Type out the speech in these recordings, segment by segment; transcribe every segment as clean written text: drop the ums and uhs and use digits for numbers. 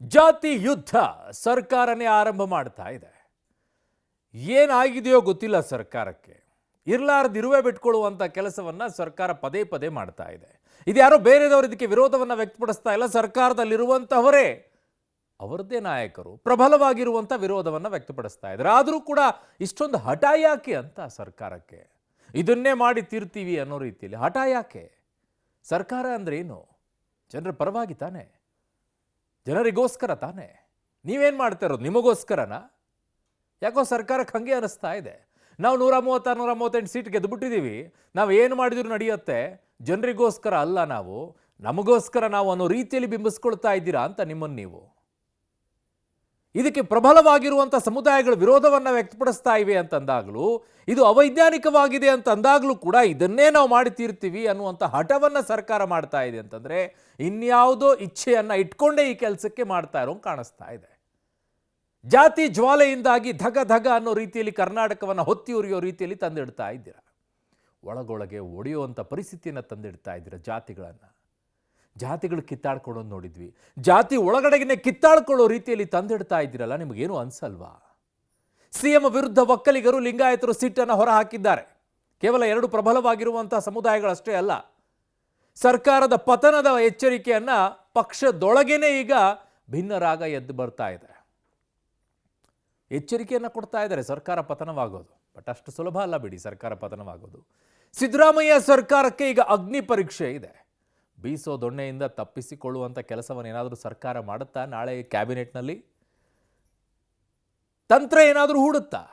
ಜಾತಿ ಯುದ್ಧ ಸರ್ಕಾರನೇ ಆರಂಭ ಮಾಡ್ತಾ ಇದೆ. ಏನಾಗಿದೆಯೋ ಗೊತ್ತಿಲ್ಲ ಸರ್ಕಾರಕ್ಕೆ. ಇರಲಾರ್ದಿರುವೆ ಬಿಟ್ಕೊಳ್ಳುವಂಥ ಕೆಲಸವನ್ನ ಸರ್ಕಾರ ಪದೇ ಪದೇ ಮಾಡ್ತಾ ಇದೆ. ಇದು ಯಾರೋ ಬೇರೆದವರು ಇದಕ್ಕೆ ವಿರೋಧವನ್ನು ವ್ಯಕ್ತಪಡಿಸ್ತಾ ಇಲ್ಲ. ಸರ್ಕಾರದಲ್ಲಿರುವಂತಹವರೇ ಅವರದ್ದೇ ನಾಯಕರು ಪ್ರಬಲವಾಗಿರುವಂಥ ವಿರೋಧವನ್ನು ವ್ಯಕ್ತಪಡಿಸ್ತಾ ಇದ್ದಾರೆ. ಆದರೂ ಕೂಡ ಇಷ್ಟೊಂದು ಹಠ ಯಾಕೆ ಅಂತ ಸರ್ಕಾರಕ್ಕೆ? ಇದನ್ನೇ ಮಾಡಿ ತೀರ್ತೀವಿ ಅನ್ನೋ ರೀತಿಯಲ್ಲಿ ಹಠ ಯಾಕೆ? ಸರ್ಕಾರ ಅಂದ್ರೆ ಏನು? ಜನರ ಪರವಾಗಿ ತಾನೆ, ಜನರಿಗೋಸ್ಕರ ತಾನೆ. ನೀವೇನು ಮಾಡ್ತಾ ಇರೋದು? ನಿಮಗೋಸ್ಕರನಾ? ಯಾಕೋ ಸರ್ಕಾರಕ್ಕೆ ಹಂಗೆ ಅನಿಸ್ತಾ ಇದೆ. ನಾವು 136 138 ಸೀಟ್ ಗೆದ್ದುಬಿಟ್ಟಿದ್ದೀವಿ, ನಾವು ಏನು ಮಾಡಿದ್ರು ನಡೆಯುತ್ತೆ, ಜನರಿಗೋಸ್ಕರ ಅಲ್ಲ, ನಾವು ನಮಗೋಸ್ಕರ ನಾವು ಅನ್ನೋ ರೀತಿಯಲ್ಲಿ ಬಿಂಬಿಸ್ಕೊಳ್ತಾ ಇದ್ದೀರಾ ಅಂತ ನಿಮ್ಮನ್ನು ನೀವು. ಇದಕ್ಕೆ ಪ್ರಬಲವಾಗಿರುವಂಥ ಸಮುದಾಯಗಳು ವಿರೋಧವನ್ನು ವ್ಯಕ್ತಪಡಿಸ್ತಾ ಇವೆ ಅಂತಂದಾಗಲೂ, ಇದು ಅವೈಜ್ಞಾನಿಕವಾಗಿದೆ ಅಂತಂದಾಗಲೂ ಕೂಡ ಇದನ್ನೇ ನಾವು ಮಾಡಿ ತೀರ್ತೀವಿ ಅನ್ನುವಂಥ ಹಠವನ್ನು ಸರ್ಕಾರ ಮಾಡ್ತಾ ಇದೆ ಅಂತಂದರೆ ಇನ್ಯಾವುದೋ ಇಚ್ಛೆಯನ್ನು ಇಟ್ಕೊಂಡೇ ಈ ಕೆಲಸಕ್ಕೆ ಮಾಡ್ತಾ ಇರೋ ಕಾಣಿಸ್ತಾ ಇದೆ. ಜಾತಿ ಜ್ವಾಲೆಯಿಂದಾಗಿ ಧಗ ಧಗ ಅನ್ನೋ ರೀತಿಯಲ್ಲಿ ಕರ್ನಾಟಕವನ್ನು ಹೊತ್ತಿ ಉರಿಯೋ ರೀತಿಯಲ್ಲಿ ತಂದಿಡ್ತಾ ಇದ್ದೀರಾ. ಒಳಗೊಳಗೆ ಒಡೆಯುವಂಥ ಪರಿಸ್ಥಿತಿಯನ್ನು ತಂದಿಡ್ತಾ ಇದ್ದೀರಾ. ಜಾತಿಗಳು ಕಿತ್ತಾಡ್ಕೊಳ್ಳೋದು ನೋಡಿದ್ವಿ. ಜಾತಿ ಒಳಗಡೆಗೆ ಕಿತ್ತಾಡ್ಕೊಳ್ಳೋ ರೀತಿಯಲ್ಲಿ ತಂದಿಡ್ತಾ ಇದ್ದೀರಲ್ಲ, ನಿಮಗೇನು ಅನ್ಸಲ್ವಾ? ಸಿಎಂ ವಿರುದ್ಧ ಒಕ್ಕಲಿಗರು, ಲಿಂಗಾಯತರು ಸಿಟ್ಟನ್ನು ಹೊರ ಹಾಕಿದ್ದಾರೆ. ಕೇವಲ 2 ಪ್ರಬಲವಾಗಿರುವಂಥ ಸಮುದಾಯಗಳಷ್ಟೇ ಅಲ್ಲ, ಸರ್ಕಾರದ ಪತನದ ಎಚ್ಚರಿಕೆಯನ್ನ ಪಕ್ಷದೊಳಗೇನೆ ಈಗ ಭಿನ್ನರಾಗ ಎದ್ದು ಬರ್ತಾ ಇದೆ. ಎಚ್ಚರಿಕೆಯನ್ನು ಕೊಡ್ತಾ ಇದ್ದಾರೆ ಸರ್ಕಾರ ಪತನವಾಗೋದು. ಬಟ್ ಅಷ್ಟು ಸುಲಭ ಅಲ್ಲ ಬಿಡಿ ಸರ್ಕಾರ ಪತನವಾಗೋದು. ಸಿದ್ದರಾಮಯ್ಯ ಸರ್ಕಾರಕ್ಕೆ ಈಗ ಅಗ್ನಿ ಪರೀಕ್ಷೆ ಇದೆ. ಬೀಸೋ ದೊಣ್ಣೆಯಿಂದ ತಪ್ಪಿಸಿಕೊಳ್ಳುವಂಥ ಕೆಲಸವನ್ನು ಏನಾದರೂ ಸರ್ಕಾರ ಮಾಡುತ್ತಾ? ನಾಳೆ ಕ್ಯಾಬಿನೆಟ್ನಲ್ಲಿ ತಂತ್ರ ಏನಾದರೂ ಹೂಡುತ್ತಾ?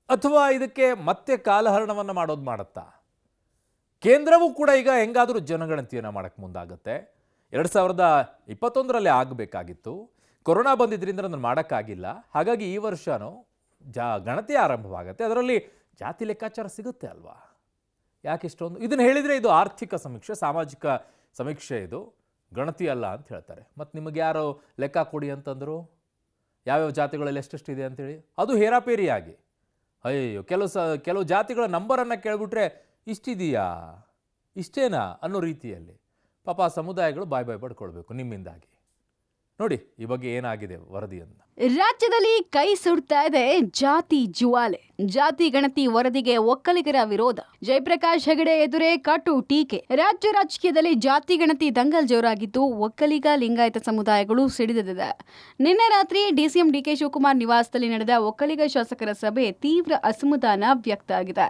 ಅಥವಾ ಇದಕ್ಕೆ ಮತ್ತೆ ಕಾಲಹರಣವನ್ನು ಮಾಡುತ್ತಾ? ಕೇಂದ್ರವೂ ಕೂಡ ಈಗ ಹೆಂಗಾದರೂ ಜನಗಣತಿಯನ್ನು ಮಾಡಕ್ಕೆ ಮುಂದಾಗುತ್ತೆ. 2021ರಲ್ಲಿ ಆಗಬೇಕಾಗಿತ್ತು, ಕೊರೋನಾ ಬಂದಿದ್ದರಿಂದ ಅದನ್ನು ಮಾಡೋಕ್ಕಾಗಿಲ್ಲ. ಹಾಗಾಗಿ ಈ ವರ್ಷನೂ ಗಣತಿ ಆರಂಭವಾಗುತ್ತೆ. ಅದರಲ್ಲಿ ಜಾತಿ ಲೆಕ್ಕಾಚಾರ ಸಿಗುತ್ತೆ ಅಲ್ವಾ? ಯಾಕೆ ಇಷ್ಟೊಂದು? ಇದನ್ನು ಹೇಳಿದರೆ ಇದು ಆರ್ಥಿಕ ಸಮೀಕ್ಷೆ, ಸಾಮಾಜಿಕ ಸಮೀಕ್ಷೆ, ಇದು ಗಣತಿ ಅಲ್ಲ ಅಂತ ಹೇಳ್ತಾರೆ. ಮತ್ತು ನಿಮಗೆ ಯಾರೋ ಲೆಕ್ಕ ಕೊಡಿ ಅಂತಂದರು, ಯಾವ್ಯಾವ ಜಾತಿಗಳಲ್ಲಿ ಎಷ್ಟೆಷ್ಟಿದೆ ಅಂತೇಳಿ, ಅದು ಹೇರಾಪೇರಿಯಾಗಿ. ಅಯ್ಯೋ, ಕೆಲವು ಜಾತಿಗಳ ನಂಬರನ್ನು ಕೇಳಿಬಿಟ್ರೆ ಇಷ್ಟಿದೆಯಾ, ಇಷ್ಟೇನಾ ಅನ್ನೋ ರೀತಿಯಲ್ಲಿ ಪಾಪ ಸಮುದಾಯಗಳು ಬಾಯ್ ಪಡ್ಕೊಳ್ಬೇಕು ನಿಮ್ಮಿಂದಾಗಿ. ನೋಡಿ ಈ ಬಗ್ಗೆ ಏನಾಗಿದೆ ವರದಿಯನ್ನು. ರಾಜ್ಯದಲ್ಲಿ ಕೈ ಸುಡ್ತಾ ಇದೆ ಜಾತಿ ಜುವಾಲೆ. ಜಾತಿ ಗಣತಿ ವರದಿಗೆ ಒಕ್ಕಲಿಗರ ವಿರೋಧ. ಜಯಪ್ರಕಾಶ್ ಹೆಗಡೆ ಎದುರೇ ಕಟು ಟೀಕೆ. ರಾಜ್ಯ ರಾಜಕೀಯದಲ್ಲಿ ಜಾತಿ ಗಣತಿ ದಂಗಲ್ ಜೋರಾಗಿದ್ದು, ಒಕ್ಕಲಿಗ ಲಿಂಗಾಯತ ಸಮುದಾಯಗಳು ಸಿಡಿದಿದೆ. ನಿನ್ನೆ ರಾತ್ರಿ ಡಿಸಿಎಂ ಡಿಕೆ ಶಿವಕುಮಾರ್ ನಿವಾಸದಲ್ಲಿ ನಡೆದ ಒಕ್ಕಲಿಗ ಶಾಸಕರ ಸಭೆ ತೀವ್ರ ಅಸಮಾಧಾನ ವ್ಯಕ್ತ ಆಗಿದೆ.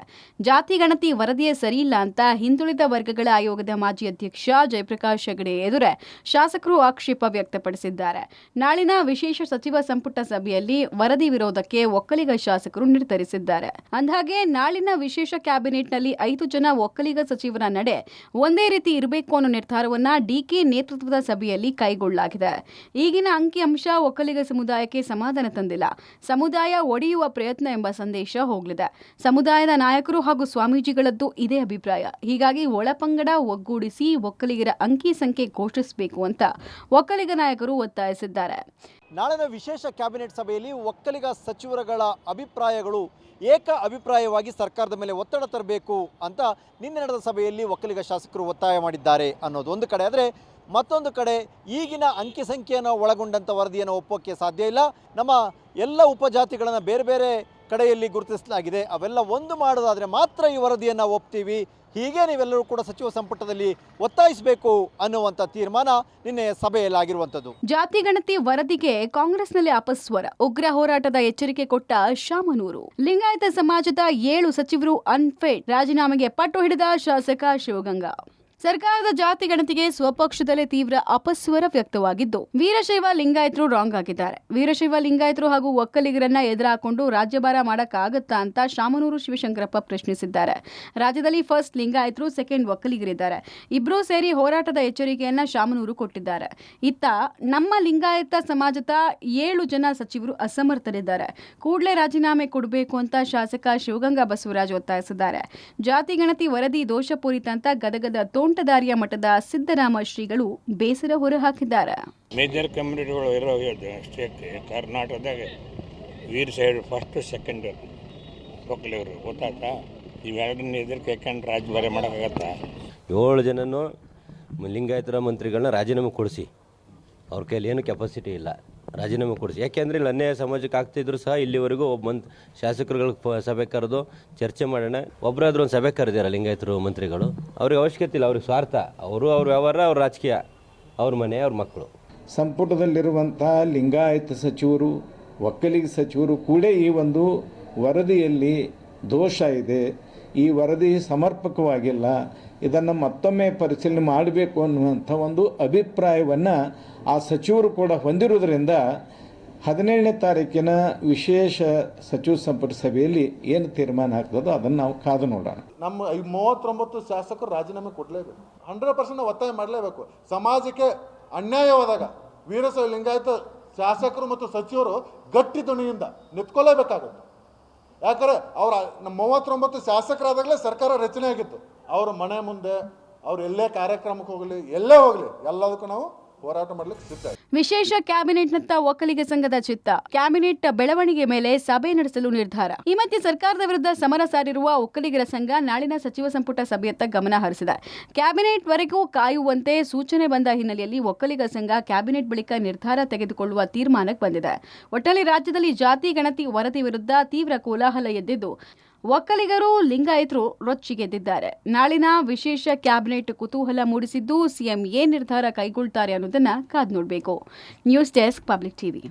ಜಾತಿ ಗಣತಿ ವರದಿಯೇ ಸರಿಯಿಲ್ಲ ಅಂತ ಹಿಂದುಳಿದ ವರ್ಗಗಳ ಆಯೋಗದ ಮಾಜಿ ಅಧ್ಯಕ್ಷ ಜಯಪ್ರಕಾಶ್ ಹೆಗಡೆ ಎದುರೇ ಶಾಸಕರು ಆಕ್ಷೇಪ ವ್ಯಕ್ತಪಡಿಸಿದ್ದಾರೆ. ನಾಳಿನ ವಿಶೇಷ ಸಚಿವ ಸಂಪುಟ ಸಭೆಯಲ್ಲಿ ವರದಿ ವಿರೋಧಕ್ಕೆ ಒಕ್ಕಲಿಗ ಶಾಸಕರು ನಿರ್ಧರಿಸಿದ್ದಾರೆ. ಅಂದಹಾಗೆ ನಾಳಿನ ವಿಶೇಷ ಕ್ಯಾಬಿನೆಟ್ನಲ್ಲಿ 5 ಜನ ಒಕ್ಕಲಿಗ ಸಚಿವರ ನಡೆ ಒಂದೇ ರೀತಿ ಇರಬೇಕು ಅನ್ನೋ ನಿರ್ಧಾರವನ್ನ ಡಿಕೆ ನೇತೃತ್ವದ ಸಭೆಯಲ್ಲಿ ಕೈಗೊಳ್ಳಲಾಗಿದೆ. ಈಗಿನ ಅಂಕಿಅಂಶ ಒಕ್ಕಲಿಗ ಸಮುದಾಯಕ್ಕೆ ಸಮಾಧಾನ ತಂದಿಲ್ಲ. ಸಮುದಾಯ ಒಡೆಯುವ ಪ್ರಯತ್ನ ಎಂಬ ಸಂದೇಶ ಹೋಗಲಿದೆ. ಸಮುದಾಯದ ನಾಯಕರು ಹಾಗೂ ಸ್ವಾಮೀಜಿಗಳದ್ದು ಇದೇ ಅಭಿಪ್ರಾಯ. ಹೀಗಾಗಿ ಒಳಪಂಗಡ ಒಗ್ಗೂಡಿಸಿ ಒಕ್ಕಲಿಗರ ಅಂಕಿ ಸಂಖ್ಯೆ ಘೋಷಿಸಬೇಕು ಅಂತ ಒಕ್ಕಲಿಗ ನಾಯಕರು ಒತ್ತಾಯಿಸಿದ್ದಾರೆ. ನಾಳಿನ ವಿಶೇಷ ಕ್ಯಾಬಿನೆಟ್ ಸಭೆಯಲ್ಲಿ ಒಕ್ಕಲಿಗ ಸಚಿವರುಗಳ ಅಭಿಪ್ರಾಯಗಳು ಏಕ ಅಭಿಪ್ರಾಯವಾಗಿ ಸರ್ಕಾರದ ಮೇಲೆ ಒತ್ತಡ ತರಬೇಕು ಅಂತ ನಿನ್ನೆ ನಡೆದ ಸಭೆಯಲ್ಲಿ ಒಕ್ಕಲಿಗ ಶಾಸಕರು ಒತ್ತಾಯ ಮಾಡಿದ್ದಾರೆ ಅನ್ನೋದು ಒಂದು ಕಡೆ. ಆದರೆ ಮತ್ತೊಂದು ಕಡೆ ಈಗಿನ ಅಂಕಿ ಸಂಖ್ಯೆಯನ್ನು ಒಳಗೊಂಡಂಥ ವರದಿಯನ್ನು ಒಪ್ಪೋಕ್ಕೆ ಸಾಧ್ಯ ಇಲ್ಲ. ನಮ್ಮ ಎಲ್ಲ ಉಪಜಾತಿಗಳನ್ನು ಬೇರೆ ಬೇರೆ ಕಡೆಯಲ್ಲಿ ಗುರುತಿಸಲಾಗಿದೆ, ಅವೆಲ್ಲ ಒಂದು ಮಾಡೋದಾದರೆ ಮಾತ್ರ ಈ ವರದಿಯನ್ನು ಒಪ್ತೀವಿ, ಹೀಗೆ ನೀವೆಲ್ಲರೂ ಕೂಡ ಸಚಿವ ಸಂಪುಟದಲ್ಲಿ ಒತ್ತಾಯಿಸಬೇಕು ಅನ್ನುವಂಥ ತೀರ್ಮಾನ ನಿನ್ನೆ ಸಭೆಯಲ್ಲಿ ಆಗಿರುವಂಥದ್ದು. ಜಾತಿ ಗಣತಿ ವರದಿಗೆ ಕಾಂಗ್ರೆಸ್ನಲ್ಲಿ ಅಪಸ್ವರ. ಉಗ್ರ ಹೋರಾಟದ ಎಚ್ಚರಿಕೆ ಕೊಟ್ಟ ಶಾಮನೂರು. ಲಿಂಗಾಯತ ಸಮಾಜದ 7 ಸಚಿವರು ಅನ್ಫಿಟ್. ರಾಜೀನಾಮೆಗೆ ಪಟ್ಟು ಹಿಡಿದ ಶಾಸಕ ಶಿವಗಂಗಾ. ಸರ್ಕಾರದ ಜಾತಿ ಗಣತಿಗೆ ಸ್ವಪಕ್ಷದಲ್ಲೇ ತೀವ್ರ ಅಪಸ್ವರ ವ್ಯಕ್ತವಾಗಿದ್ದು, ವೀರಶೈವ ಲಿಂಗಾಯತರು ರಾಂಗ್ ಆಗಿದ್ದಾರೆ. ವೀರಶೈವ ಲಿಂಗಾಯತರು ಹಾಗೂ ಒಕ್ಕಲಿಗರನ್ನ ಎದುರಾಕೊಂಡು ರಾಜ್ಯಭಾರ ಮಾಡಕ್ಕಾಗತ್ತಾ ಅಂತ ಶಾಮನೂರು ಶಿವಶಂಕರಪ್ಪ ಪ್ರಶ್ನಿಸಿದ್ದಾರೆ. ರಾಜ್ಯದಲ್ಲಿ ಫಸ್ಟ್ ಲಿಂಗಾಯತರು, ಸೆಕೆಂಡ್ ಒಕ್ಕಲಿಗರಿದ್ದಾರೆ. ಇಬ್ರು ಸೇರಿ ಹೋರಾಟದ ಎಚ್ಚರಿಕೆಯನ್ನ ಶಾಮನೂರು ಕೊಟ್ಟಿದ್ದಾರೆ. ಇತ್ತ ನಮ್ಮ ಲಿಂಗಾಯತ ಸಮಾಜದ 7 ಜನ ಸಚಿವರು ಅಸಮರ್ಥರಿದ್ದಾರೆ. ಕೂಡಲೇ ರಾಜೀನಾಮೆ ಕೊಡಬೇಕು ಅಂತ ಶಾಸಕ ಶಿವಗಂಗಾ ಬಸವರಾಜ್ ಒತ್ತಾಯಿಸಿದ್ದಾರೆ. ಜಾತಿ ಗಣತಿ ವರದಿ ದೋಷಪೂರಿತ ಅಂತ ಗದಗದ ತೋಂಟದಾರ್ಯ ಮಠದ ಸಿದ್ದರಾಮ ಶ್ರೀಗಳು ಬೇಸರ ಹೊರಹಾಕಿದ್ದಾರೆ. ಮೇಜರ್ ಕಮ್ಯುನಿಟಿಗಳು ಇರೋ ಸ್ಟೇಟ್ ಕರ್ನಾಟಕದಾಗ ವೀರಶೈವ ಫಸ್ಟ್, ಸೆಕೆಂಡ್ ಒಕ್ಕಲಿಗರು ಗೊತ್ತಾಯ್ತಾ? ಇವೆರಡನ್ನ ಎದುರು ಯಾಕಂದ್ರೆ ರಾಜ್ಯಭಾರ ಮಾಡೋಕ್ಕಾಗತ್ತಾ? 7 ಜನನು ಲಿಂಗಾಯತರ ಮಂತ್ರಿಗಳನ್ನ ರಾಜೀನಾಮೆ ಕೊಡಿಸಿ ಅವ್ರ ಕೈಯಲ್ಲಿ ಏನು ಕೆಪಾಸಿಟಿ ಇಲ್ಲ ರಾಜೀನಾಮೆ ಕೊಡಿಸಿ. ಯಾಕೆಂದರೆ ಇಲ್ಲಿ ಅನ್ಯಾಯ ಸಮಾಜಕ್ಕೆ ಆಗ್ತಿದ್ರು ಸಹ ಇಲ್ಲಿವರೆಗೂ ಒಬ್ಬ ಶಾಸಕರುಗಳಿಗೆ ಸಭೆ ಕರೆದು ಚರ್ಚೆ ಮಾಡೋಣ. ಒಬ್ಬರಾದ್ರೂ ಒಂದು ಸಭೆ ಕರೆದಿರ ಲಿಂಗಾಯತರು ಮಂತ್ರಿಗಳು. ಅವ್ರಿಗೆ ಅವಶ್ಯಕತೆ ಇಲ್ಲ, ಅವ್ರಿಗೆ ಸ್ವಾರ್ಥ. ಅವರು ಅವ್ರ ವ್ಯವಹಾರ, ಅವ್ರ ರಾಜಕೀಯ, ಅವ್ರ ಮನೆ, ಅವ್ರ ಮಕ್ಕಳು. ಸಂಪುಟದಲ್ಲಿರುವಂಥ ಲಿಂಗಾಯತ ಸಚಿವರು, ಒಕ್ಕಲಿಗ ಸಚಿವರು ಕೂಡ ಈ ಒಂದು ವರದಿಯಲ್ಲಿ ದೋಷ ಇದೆ, ಈ ವರದಿ ಸಮರ್ಪಕವಾಗಿಲ್ಲ, ಇದನ್ನು ಮತ್ತೊಮ್ಮೆ ಪರಿಶೀಲನೆ ಮಾಡಬೇಕು ಅನ್ನುವಂಥ ಒಂದು ಅಭಿಪ್ರಾಯವನ್ನು ಆ ಸಚಿವರು ಕೂಡ ಹೊಂದಿರುವುದರಿಂದ 17ನೇ ತಾರೀಕಿನ ವಿಶೇಷ ಸಚಿವ ಸಂಪುಟ ಸಭೆಯಲ್ಲಿ ಏನು ತೀರ್ಮಾನ ಆಗ್ತದೋ ಅದನ್ನು ನಾವು ಕಾದು ನೋಡೋಣ. ನಮ್ಮ 39 ಶಾಸಕರು ರಾಜೀನಾಮೆ ಕೊಡಲೇಬೇಕು, 100% ಒತ್ತಾಯ ಮಾಡಲೇಬೇಕು. ಸಮಾಜಕ್ಕೆ ಅನ್ಯಾಯವಾದಾಗ ವೀರಶೈವ ಲಿಂಗಾಯತ ಶಾಸಕರು ಮತ್ತು ಸಚಿವರು ಗಟ್ಟಿ ಧ್ವನಿಯಿಂದ ನಿಂತ್ಕೊಳ್ಳೇಬೇಕಾಗುತ್ತೆ. ಯಾಕಂದರೆ ಅವರ ನಮ್ಮ 39 ಶಾಸಕರಾದಾಗಲೇ ಸರ್ಕಾರ ರಚನೆ ಆಗಿತ್ತು. ಅವರ ಮನೆ ಮುಂದೆ ಅವ್ರು ಎಲ್ಲೇ ಕಾರ್ಯಕ್ರಮಕ್ಕೆ ಹೋಗಲಿ, ಎಲ್ಲೇ ಹೋಗಲಿ, ಎಲ್ಲದಕ್ಕೂ ನಾವು ಹೋರಾಟ ಮಾಡಲಿಕ್ಕೆ ಸಿದ್ಧ. ವಿಶೇಷ ಕ್ಯಾಬಿನೆಟ್ನತ್ತ ಒಕ್ಕಲಿಗ ಸಂಘದ ಚಿತ್ತ. ಕ್ಯಾಬಿನೆಟ್ ಬೆಳವಣಿಗೆ ಮೇಲೆ ಸಭೆ ನಡೆಸಲು ನಿರ್ಧಾರ. ಈ ಮಧ್ಯೆ ಸರ್ಕಾರದ ವಿರುದ್ಧ ಸಮರ ಸಾರಿರುವ ಒಕ್ಕಲಿಗರ ಸಂಘ ನಾಳಿನ ಸಚಿವ ಸಂಪುಟ ಸಭೆಯತ್ತ ಗಮನ ಹರಿಸಿದೆ. ಕ್ಯಾಬಿನೆಟ್ ವರೆಗೂ ಕಾಯುವಂತೆ ಸೂಚನೆ ಬಂದ ಹಿನ್ನೆಲೆಯಲ್ಲಿ ಒಕ್ಕಲಿಗ ಸಂಘ ಕ್ಯಾಬಿನೆಟ್ ಬಳಿಕ ನಿರ್ಧಾರ ತೆಗೆದುಕೊಳ್ಳುವ ತೀರ್ಮಾನಕ್ಕೆ ಬಂದಿದೆ. ಒಟ್ಟಲ್ಲಿ ರಾಜ್ಯದಲ್ಲಿ ಜಾತಿ ಗಣತಿ ವರದಿ ವಿರುದ್ಧ ತೀವ್ರ ಕೋಲಾಹಲ ಎದ್ದಿದ್ದು ಒಕ್ಕಲಿಗರು, ಲಿಂಗಾಯತರು ರೊಚ್ಚಿಗೆದ್ದಿದ್ದಾರೆ. ನಾಳಿನ ವಿಶೇಷ ಕ್ಯಾಬಿನೆಟ್ ಕುತೂಹಲ ಮೂಡಿಸಿದ್ದು ಸಿಎಂ ಏನ್ ನಿರ್ಧಾರ ಕೈಗೊಳ್ತಾರೆ ಅನ್ನೋದನ್ನ ಕಾದು ನೋಡಬೇಕು. News desk, public TV.